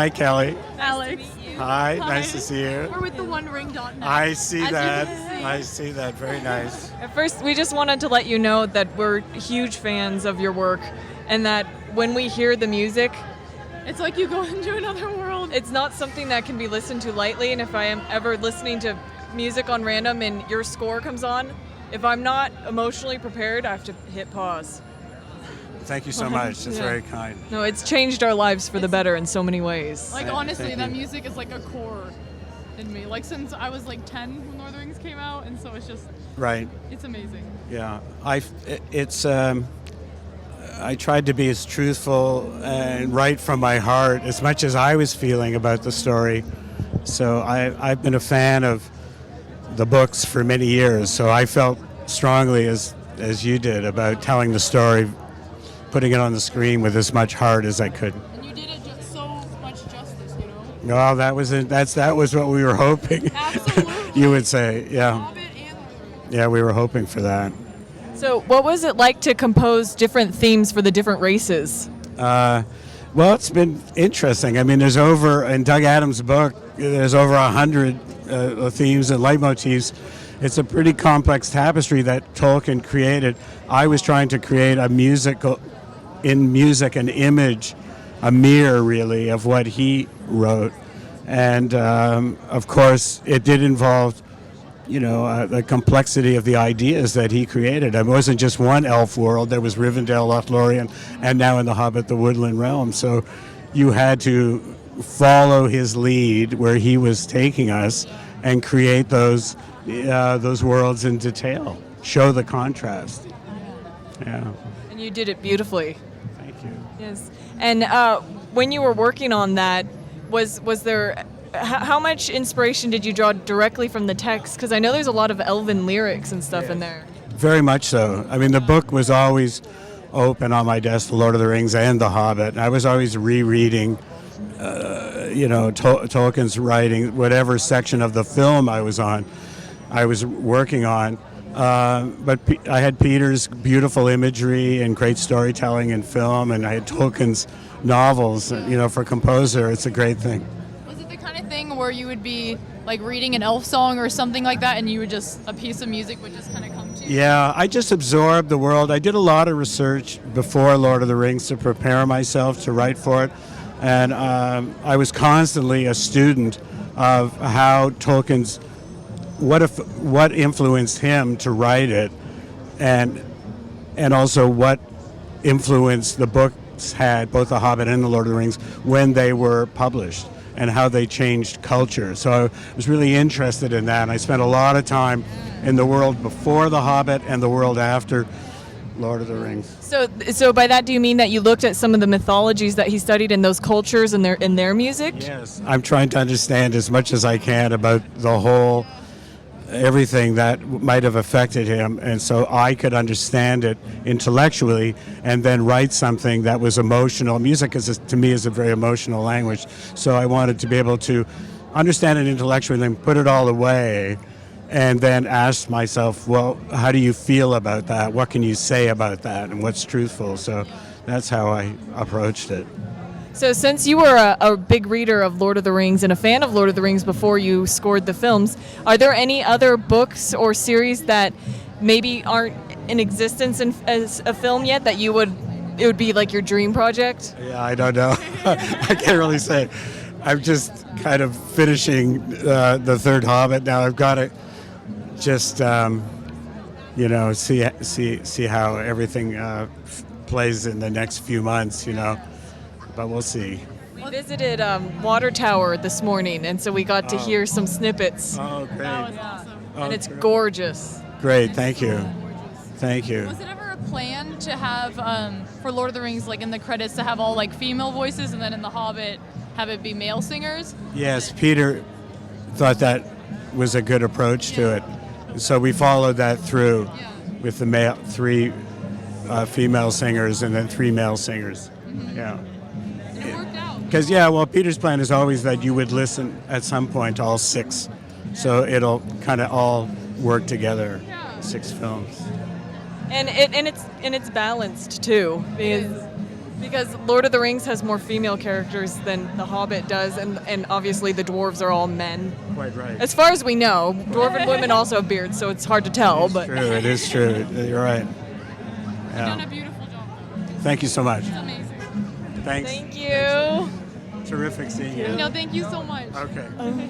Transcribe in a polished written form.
Hi, Kelly. Alex. Hi, nice to see you. We're with TheOneRing.net. I see As you that. can see. I see that. Very nice. At first, we just wanted to let you know that we're huge fans of your work and that when we hear the music, It's like you go into another world. it's not something that can be listened to lightly. And if I am ever listening to music on random and your score comes on, if I'm not emotionally prepared, I have to hit pause. Thank you so much. That's Yeah. very kind. No, it's changed our lives for the better in so many ways. Like, Thank honestly, you. that music is like a core in me. Like, since I was like 10 when Lord of the Rings came out, and so it's just, Right. it's amazing. Yeah. I tried to be as truthful and right from my heart as much as I was feeling about the story. So I've been a fan of the books for many years. So I felt strongly as you did about telling the story, putting it on the screen with as much heart as I could. And you did it just so much justice, you know? Well, that was what we were hoping. Absolutely. You would say, yeah. Hobbit and Lord of the Rings. Yeah, we were hoping for that. So, what was it like to compose different themes for the different races? Well, it's been interesting. I mean, in Doug Adams' book, there's over 100 themes and leitmotifs. It's a pretty complex tapestry that Tolkien created. I was trying to create an image, a mirror really of what he wrote. And of course, it did involve, the complexity of the ideas that he created. It wasn't just one elf world. There was Rivendell, Lothlorien, and now in The Hobbit, the Woodland Realm. So you had to follow his lead where he was taking us and create those worlds in detail, show the contrast. Yeah. And you did it beautifully. Thank you. Yes. And when you were working on that, was there how much inspiration did you draw directly from the text? Because I know there's a lot of elven lyrics and stuff in there. Very much so. I mean, the book was always open on my desk, The Lord of the Rings and The Hobbit. I was always rereading, Tolkien's writing, whatever section of the film I was working on. But I had Peter's beautiful imagery and great storytelling in film, and I had Tolkien's novels. For a composer, it's a great thing. Was it the kind of thing where you would be like reading an elf song or something like that, and you would a piece of music would just kind of come to you? Yeah, I just absorbed the world. I did a lot of research before Lord of the Rings to prepare myself to write for it, and I was constantly a student of how Tolkien's what influenced him to write it, and also what influence the books had, both The Hobbit and The Lord of the Rings, when they were published, and how they changed culture. So I was really interested in that, and I spent a lot of time in the world before The Hobbit and the world after Lord of the Rings. So by that, do you mean that you looked at some of the mythologies that he studied in those cultures and in their music? Yes, I'm trying to understand as much as I can about the whole everything that might have affected him, and so I could understand it intellectually and then write something that was emotional. Music to me is a very emotional language, so I wanted to be able to understand it intellectually and then put it all away and then ask myself, well, how do you feel about that? What can you say about that, and what's truthful? So that's how I approached it. So since you were a big reader of Lord of the Rings and a fan of Lord of the Rings before you scored the films, are there any other books or series that maybe aren't in existence as a film yet that it would be like your dream project? Yeah, I don't know. I can't really say. I'm just kind of finishing the third Hobbit now. I've got to just see how everything plays in the next few months, But we'll see. We visited Water Tower this morning, and so we got to hear some snippets. Oh, great. That was awesome. And it's gorgeous. Great, thank you. Thank you. Was it ever a plan to have, for Lord of the Rings, like in the credits, to have all like female voices, and then in The Hobbit, have it be male singers? Yes, Peter thought that was a good approach to it. So we followed that through with the three female singers and then 3 male singers. Mm-hmm. Yeah. And it worked out. Because, Peter's plan is always that you would listen at some point to all 6. So it'll kind of all work together, 6 films. And it's balanced too, because Because Lord of the Rings has more female characters than The Hobbit does, and obviously the dwarves are all men. Quite right. As far as we know, dwarven women also have beards, so it's hard to tell. It's But true. It is true. You're right. You've done a beautiful job. Thank you so much. It's amazing. Thanks. thank you. Terrific seeing you. No, thank you so much. Okay.